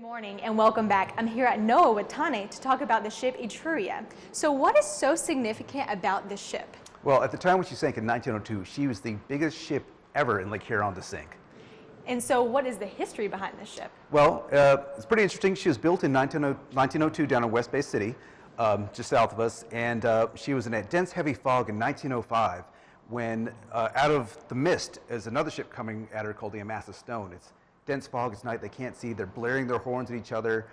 Morning and welcome back. I'm here at NOAA with Tane to talk about the ship Etruria. So what is so significant about this ship? Well, at the time when she sank in 1902, she was the biggest ship ever in Lake Huron to sink. And so what is the history behind this ship? Well, it's pretty interesting. She was built in 1902 down in West Bay City, just south of us, and she was in a dense, heavy fog in 1905 when out of the mist is another ship coming at her called the Amasa Stone. It's dense fog, it's night, they can't see, they're blaring their horns at each other.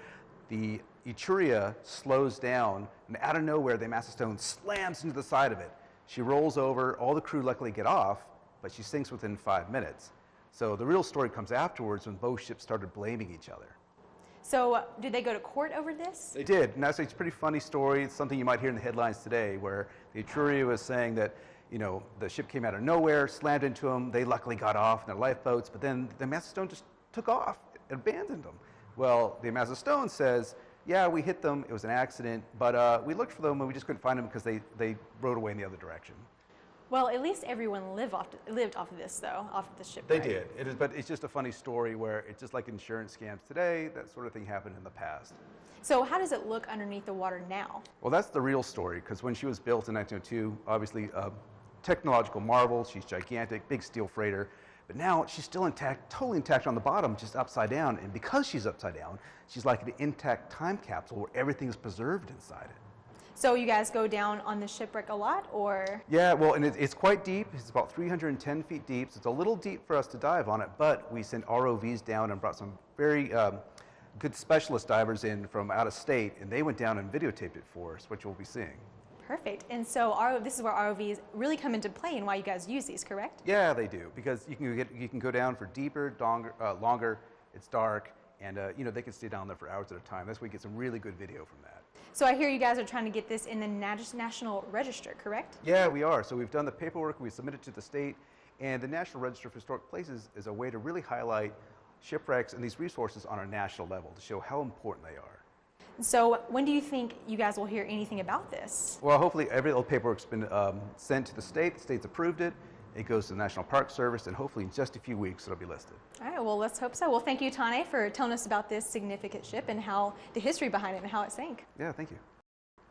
The Etruria slows down, and out of nowhere, the Amasa Stone slams into the side of it. She rolls over, all the crew luckily get off, but she sinks within 5 minutes. So the real story comes afterwards when both ships started blaming each other. So did they go to court over this? They did, and that's a pretty funny story. It's something you might hear in the headlines today, where the Etruria was saying that, you know, the ship came out of nowhere, slammed into them, they luckily got off in their lifeboats, but then the Amasa Stone just took off, abandoned them. Well, the Amasa Stone says, yeah, we hit them, it was an accident, but we looked for them and we just couldn't find them because they rode away in the other direction. Well, at least everyone lived off of this, though, off of the ship. They did, but it's just a funny story where it's just like insurance scams today, that sort of thing happened in the past. So how does it look underneath the water now? Well, that's the real story, because when she was built in 1902, obviously technological marvel, she's gigantic, big steel freighter, but now she's still intact, totally intact on the bottom, just upside down. And because she's upside down, she's like an intact time capsule where everything's preserved inside it. So you guys go down on the shipwreck a lot, or? Yeah, well, and it's quite deep. It's about 310 feet deep. So it's a little deep for us to dive on it, but we sent ROVs down and brought some very good specialist divers in from out of state, and they went down and videotaped it for us, which we'll be seeing. Perfect. And so this is where ROVs really come into play and why you guys use these, correct? Yeah, they do, because you can go down for deeper, longer. It's dark, and you know, they can stay down there for hours at a time. That's where we get some really good video from that. So I hear you guys are trying to get this in the National Register, correct? Yeah, we are. So we've done the paperwork, we submitted to the state, and the National Register of Historic Places is a way to really highlight shipwrecks and these resources on a national level to show how important they are. So when do you think you guys will hear anything about this? Well, hopefully every little paperwork's been sent to the state's approved it, it goes to the National Park Service, and hopefully in just a few weeks it'll be listed. All right, well, let's hope so. Well, thank you, Tane, for telling us about this significant ship and how the history behind it and how it sank. Yeah, thank you.